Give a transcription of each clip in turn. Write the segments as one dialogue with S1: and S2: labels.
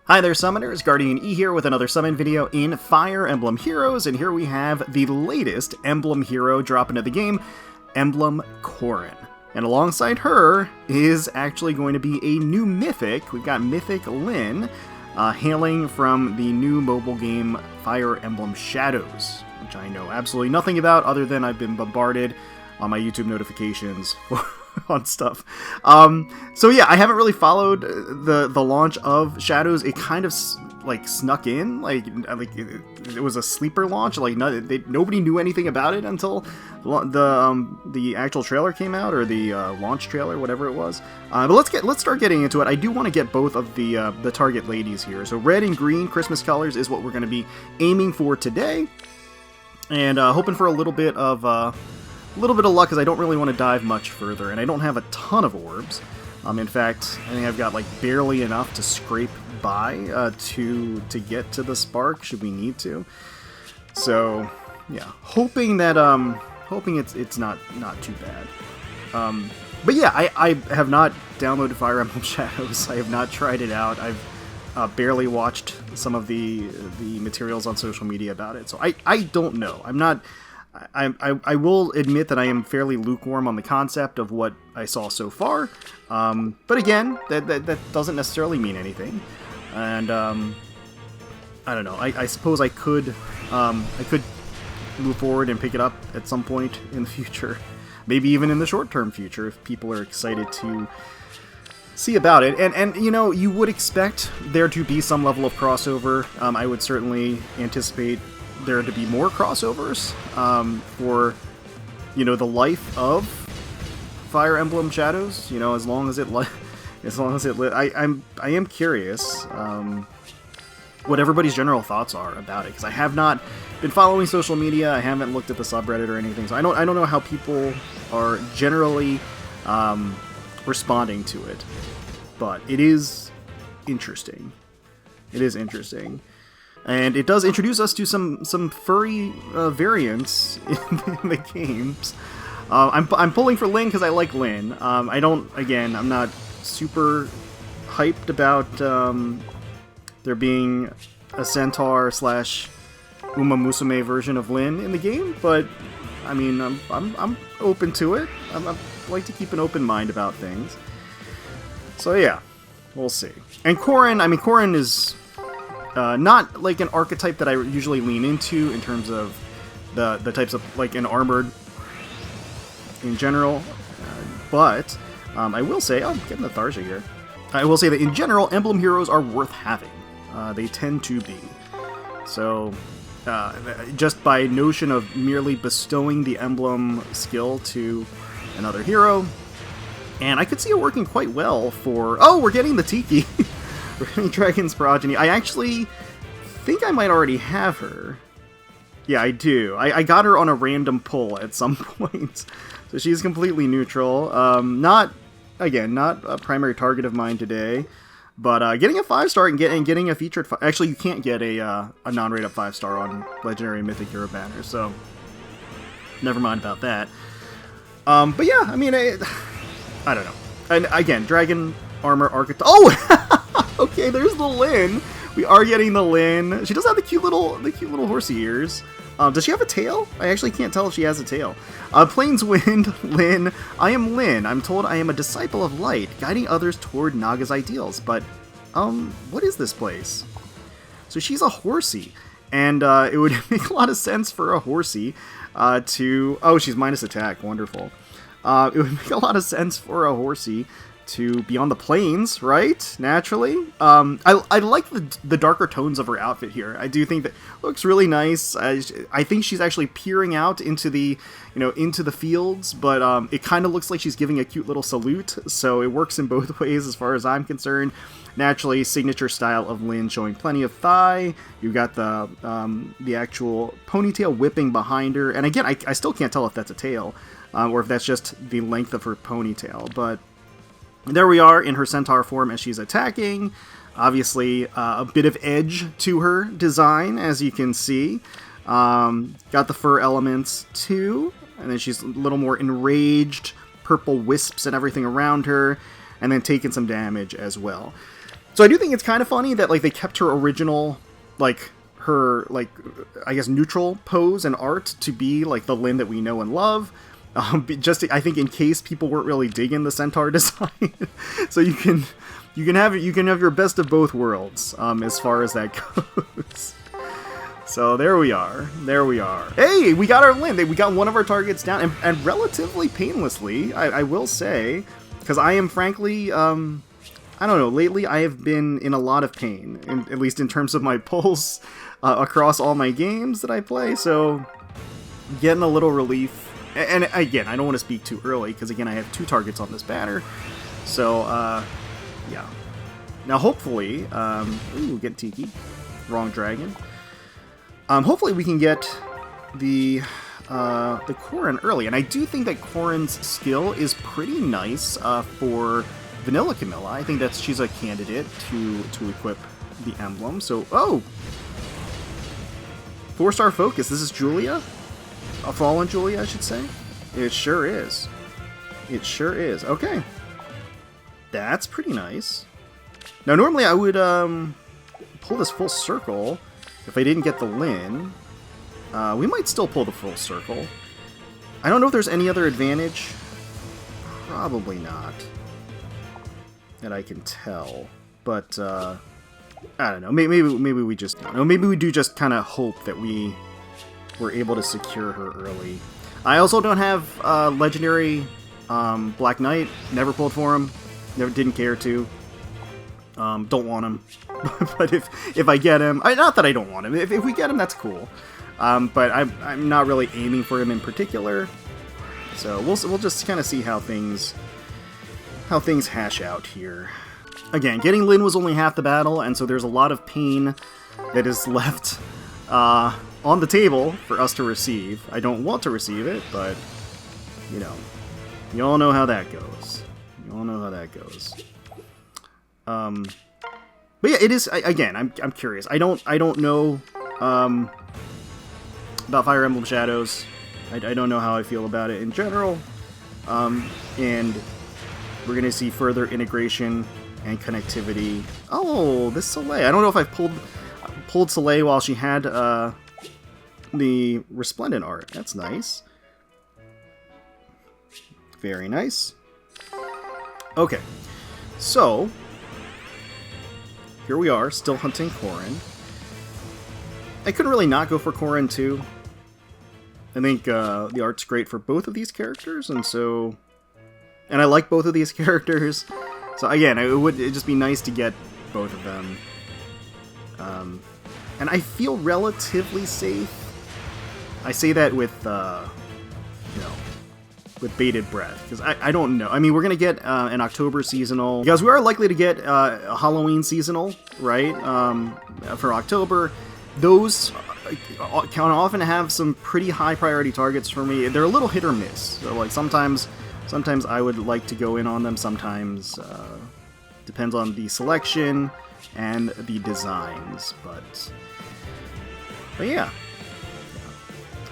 S1: Hi there, Summoners. GuardianE here with another summon video in Fire Emblem Heroes, and here we have the latest Emblem Hero drop into the game, Emblem Corrin. And alongside her is actually going to be a new Mythic. We've got Mythic Lyn, hailing from the new mobile game Fire Emblem Shadows, which I know absolutely nothing about other than I've been bombarded on my YouTube notifications on stuff. So yeah, I haven't really followed the launch of Shadows. It kind of like snuck in, like it was a sleeper launch. Like nobody knew anything about it until the actual trailer came out, or the launch trailer, whatever it was. But let's start getting into it. I do want to get both of the target ladies here. So red and green Christmas colors is what we're going to be aiming for today, and hoping for a little bit of luck, because I don't really want to dive much further, and I don't have a ton of orbs. In fact, I think I've got like barely enough to scrape by to get to the spark should we need to. So yeah, hoping it's not too bad. But yeah, I have not downloaded Fire Emblem Shadows. I have not tried it out. I've barely watched some of the materials on social media about it, so I don't know. I will admit that I am fairly lukewarm on the concept of what I saw so far, but again, that doesn't necessarily mean anything, and I don't know. I suppose I could move forward and pick it up at some point in the future, maybe even in the short-term future if people are excited to see about it. And you know, you would expect there to be some level of crossover. I would certainly anticipate there to be more crossovers for, you know, the life of Fire Emblem Shadows. You know, as long as it I am curious what everybody's general thoughts are about it, because I have not been following social media. I haven't looked at the subreddit or anything, so I don't know how people are generally responding to it. But it is interesting. It is interesting. And it does introduce us to some furry variants in the games. I'm pulling for Lyn because I like Lyn. I'm not super hyped about there being a centaur / MUSUME version of Lyn in the game, but I mean, I'm open to it. I like to keep an open mind about things. So yeah, we'll see. And Corrin is not like an archetype that I usually lean into in terms of the types of, like, an armored in general, but I will say, I'm getting the Tharja here. I will say that in general, Emblem Heroes are worth having. They tend to be. So just by notion of merely bestowing the emblem skill to another hero, and I could see it working quite well for... Oh, we're getting the Tiki! We're getting Dragon's Progeny. I actually think I might already have her. Yeah, I do. I got her on a random pull at some point. So she's completely neutral. Not a primary target of mine today. But getting a 5-star and getting a featured... Actually, you can't get a non-rated 5-star on Legendary and Mythic Hero banners, so never mind about that. But yeah, I mean, I don't know. And again, Dragon Armor Archetype... Oh! Okay, there's the Lyn. We are getting the Lyn. She does have the cute little horsey ears. Does she have a tail? I actually can't tell if she has a tail. Plainswind, Lyn. I am Lyn. I'm told I am a disciple of light, guiding others toward Naga's ideals. But, what is this place? So she's a horsey, and it would make a lot of sense for a horsey to... Oh, she's minus attack. Wonderful. It would make a lot of sense for a horsey to be on the plains, right? Naturally. I like the darker tones of her outfit here. I do think that looks really nice. I think she's actually peering out into the, into the fields, but it kind of looks like she's giving a cute little salute, so it works in both ways as far as I'm concerned. Naturally, signature style of Lyn, showing plenty of thigh. You've got the actual ponytail whipping behind her, and again, I still can't tell if that's a tail, or if that's just the length of her ponytail, but there we are in her centaur form as she's attacking. Obviously, a bit of edge to her design, as you can see. Got the fur elements too, and then she's a little more enraged, purple wisps and everything around her, and then taking some damage as well. So I do think it's kind of funny that, like, they kept her original, like, her, like, I guess, neutral pose and art to be, like, the Lyn that we know and love. Just, I think, in case people weren't really digging the centaur design. So you can have your best of both worlds, as far as that goes. So there we are. There we are. Hey, we got our Lyn. We got one of our targets down, and relatively painlessly, I will say, because I am frankly, I don't know, lately I have been in a lot of pain, at least in terms of my pulse across all my games that I play, so getting a little relief. And again, I don't want to speak too early, because again, I have 2 targets on this banner, so, yeah. Now, hopefully, ooh, get Tiki. Wrong dragon. Hopefully we can get the Corrin early, and I do think that Corrin's skill is pretty nice for Vanilla Camilla. I think that she's a candidate to equip the emblem. So, oh! 4-star focus. This is Julia? A fallen Julia, I should say? It sure is. It sure is. Okay. That's pretty nice. Now, normally I would pull this full circle if I didn't get the Lyn. We might still pull the full circle. I don't know if there's any other advantage. Probably not. That I can tell. But, I don't know. Maybe we just don't know. Maybe we do just kind of hope that we were able to secure her early. I also don't have legendary Black Knight. Never pulled for him. Never didn't care to. Don't want him. But if I get him, not that I don't want him. If we get him, that's cool. But I'm not really aiming for him in particular. So we'll just kind of see how things hash out here. Again, getting Lyn was only half the battle, and so there's a lot of pain that is left on the table for us to receive. I don't want to receive it, but you know, you all know how that goes. You all know how that goes. But yeah, it is. Again, I'm curious. I don't know about Fire Emblem Shadows. I don't know how I feel about it in general. And we're gonna see further integration and connectivity. Oh, this Soleil. I don't know if I've pulled Soleil while she had the Resplendent art. That's nice. Very nice. Okay, so here we are, still hunting Corrin. I couldn't really not go for Corrin too. I think the art's great for both of these characters, and I like both of these characters. So again, it'd just be nice to get both of them. And I feel relatively safe. I say that with, you know, with bated breath, because I don't know. I mean, we're going to get an October seasonal, because we are likely to get a Halloween seasonal, right, for October. Those can often have some pretty high priority targets for me. They're a little hit or miss, so like sometimes I would like to go in on them, sometimes depends on the selection and the designs, but yeah.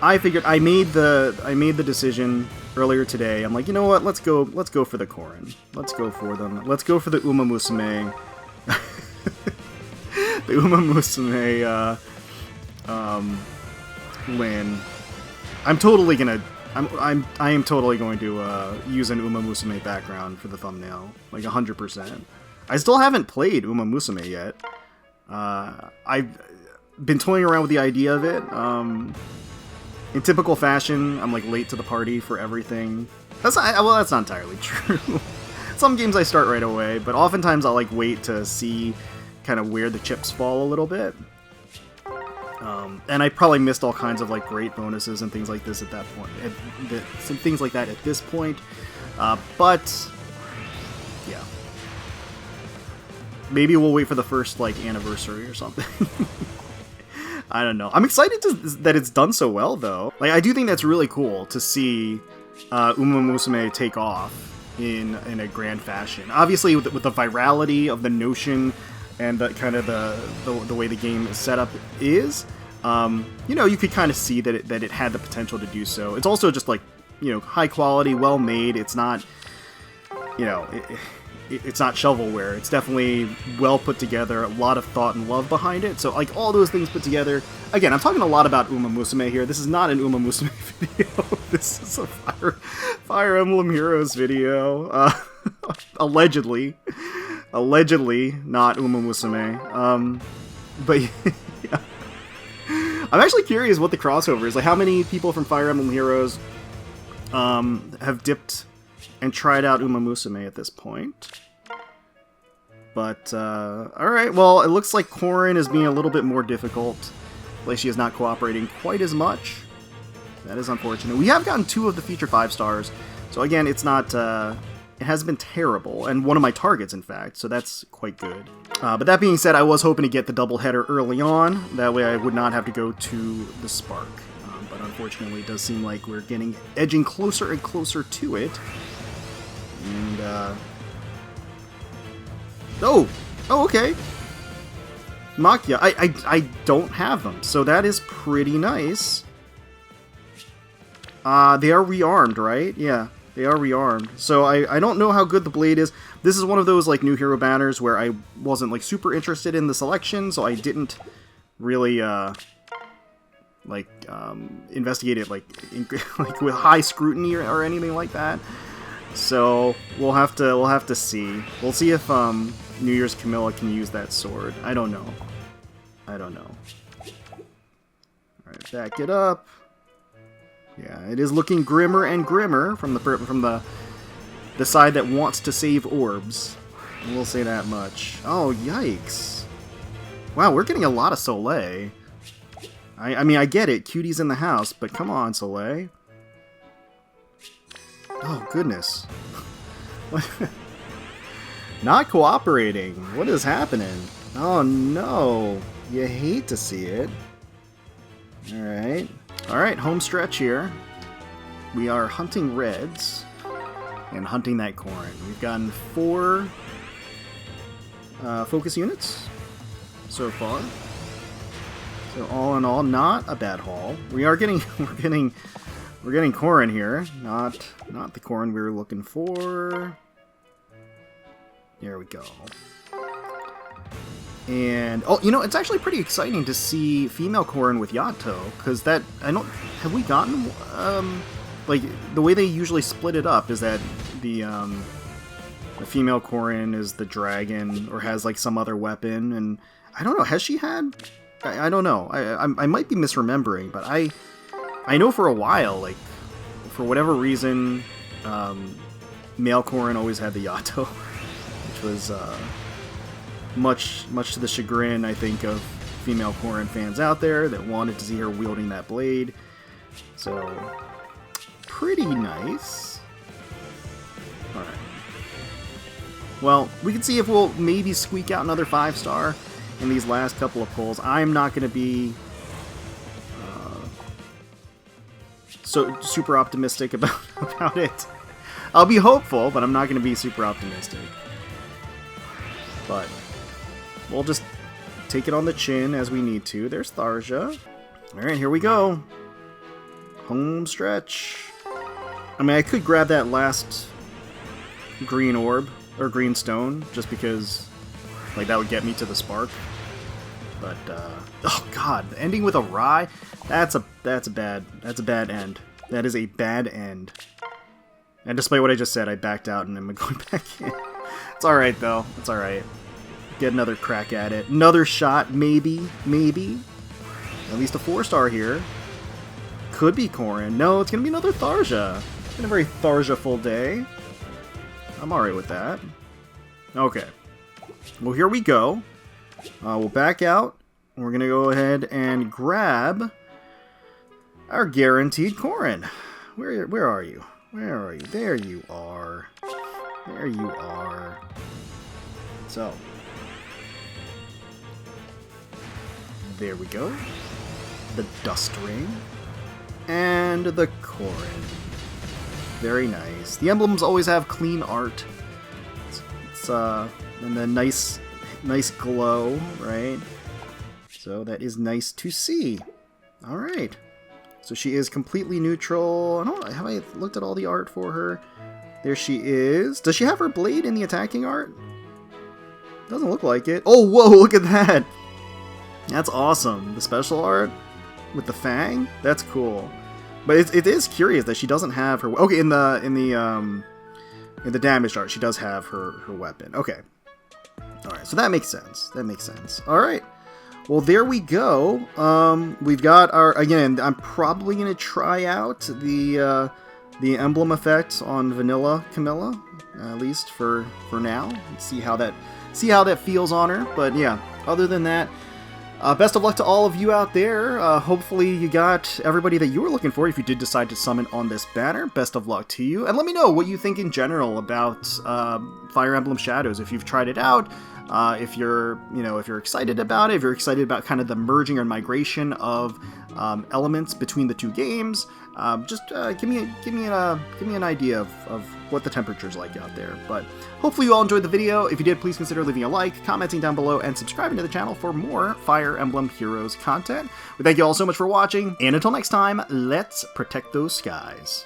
S1: I figured I made the decision earlier today. I'm like, you know what? Let's go for the Corrin. Let's go for them. Let's go for the MUSUME. The MUSUME Lyn. I am totally going to use an MUSUME background for the thumbnail, like 100%. I still haven't played MUSUME yet. I've been toying around with the idea of it. In typical fashion, I'm like late to the party for everything. That's not entirely true. Some games I start right away, but oftentimes I'll like wait to see kind of where the chips fall a little bit. And I probably missed all kinds of like great bonuses and things like this at that point. Some things like that at this point. But yeah, maybe we'll wait for the first like anniversary or something. I don't know. I'm excited that it's done so well, though. Like, I do think that's really cool to see MUSUME take off in a grand fashion. Obviously, with the virality of the notion and the kind of the way the game is set up is, you know, you could kind of see that it had the potential to do so. It's also just like, you know, high quality, well made. It's not, you know, it's not shovelware. It's definitely well put together, a lot of thought and love behind it. So, like, all those things put together. Again, I'm talking a lot about MUSUME here. This is not an MUSUME video. This is a Fire Emblem Heroes video. Allegedly. Allegedly not MUSUME. But, yeah. I'm actually curious what the crossover is. Like, how many people from Fire Emblem Heroes have dipped and tried out MUSUME at this point. But, alright, well, it looks like Corrin is being a little bit more difficult. Like, she is not cooperating quite as much. That is unfortunate. We have gotten 2 of the feature 5 stars, so again, it's not, it hasn't been terrible, and one of my targets, in fact, so that's quite good. But that being said, I was hoping to get the double header early on, that way I would not have to go to the Spark. But unfortunately, it does seem like we're edging closer and closer to it. And, oh, okay. Makia, I don't have them, so that is pretty nice. They are rearmed, right? Yeah, they are rearmed. So I don't know how good the blade is. This is one of those, like, new hero banners where I wasn't, like, super interested in the selection, so I didn't really, investigate it, like with high scrutiny or anything like that. So we'll have to see. We'll see if New Year's Camilla can use that sword. I don't know. I don't know. All right, back it up. Yeah, it is looking grimmer and grimmer from the side that wants to save orbs. We'll say that much. Oh, yikes! Wow, we're getting a lot of Soleil. I mean, I get it. Cutie's in the house, but come on, Soleil. Oh, goodness. Not cooperating. What is happening? Oh, no. You hate to see it. Alright. Alright, home stretch here. We are hunting reds and hunting that Corrin. We've gotten 4 focus units so far. So all in all, not a bad haul. We're getting Corrin here, not the Corrin we were looking for. There we go. And oh, you know, it's actually pretty exciting to see female Corrin with Yato, because have we gotten like the way they usually split it up is that the female Corrin is the dragon or has like some other weapon, and I don't know, has she had? I don't know. I might be misremembering, but I know for a while, like, for whatever reason, male Corrin always had the Yato, which was much to the chagrin, I think, of female Corrin fans out there that wanted to see her wielding that blade. So, pretty nice. Alright. Well, we can see if we'll maybe squeak out another 5-star in these last couple of pulls. I'm not going to be so super optimistic about it. I'll be hopeful, but I'm not going to be super optimistic. But we'll just take it on the chin as we need to. There's Tharja. Alright, here we go. Home stretch. I mean, I could grab that last green orb, or green stone, just because, like, that would get me to the Spark. But, oh god, ending with a Rye? That's a bad end. That is a bad end. And despite what I just said, I backed out and I'm going back in. It's alright, though. It's alright. Get another crack at it. Another shot, maybe. At least a 4-star here. Could be Corrin. No, it's gonna be another Tharja. It's been a very Tharja-ful day. I'm alright with that. Okay. Well, here we go. We'll back out. We're gonna go ahead and grab our guaranteed Corrin. Where are you? Where are you? There you are. There you are. So. There we go. The Dust Ring. And the Corrin. Very nice. The emblems always have clean art. It's and the nice glow, right? So that is nice to see. Alright. So she is completely neutral. I don't know, have I looked at all the art for her? There she is. Does she have her blade in the attacking art? Doesn't look like it. Oh, whoa, look at that. That's awesome. The special art with the fang? That's cool. But it is curious that she doesn't have her... Okay, in the damaged art, she does have her weapon. Okay. Alright, so that makes sense. That makes sense. Alright. Well, there we go. We've got our... Again, I'm probably going to try out the emblem effect on Vanilla Camilla, at least for now. See how that feels on her. But yeah, other than that, best of luck to all of you out there. Hopefully you got everybody that you were looking for if you did decide to summon on this banner. Best of luck to you. And let me know what you think in general about Fire Emblem Shadows. If you've tried it out, if you're excited about it, if you're excited about kind of the merging or migration of elements between the two games, just give me an idea of what the temperature's like out there. But hopefully you all enjoyed the video. If you did, please consider leaving a like, commenting down below, and subscribing to the channel for more Fire Emblem Heroes content. We thank you all so much for watching, and until next time, let's protect those skies.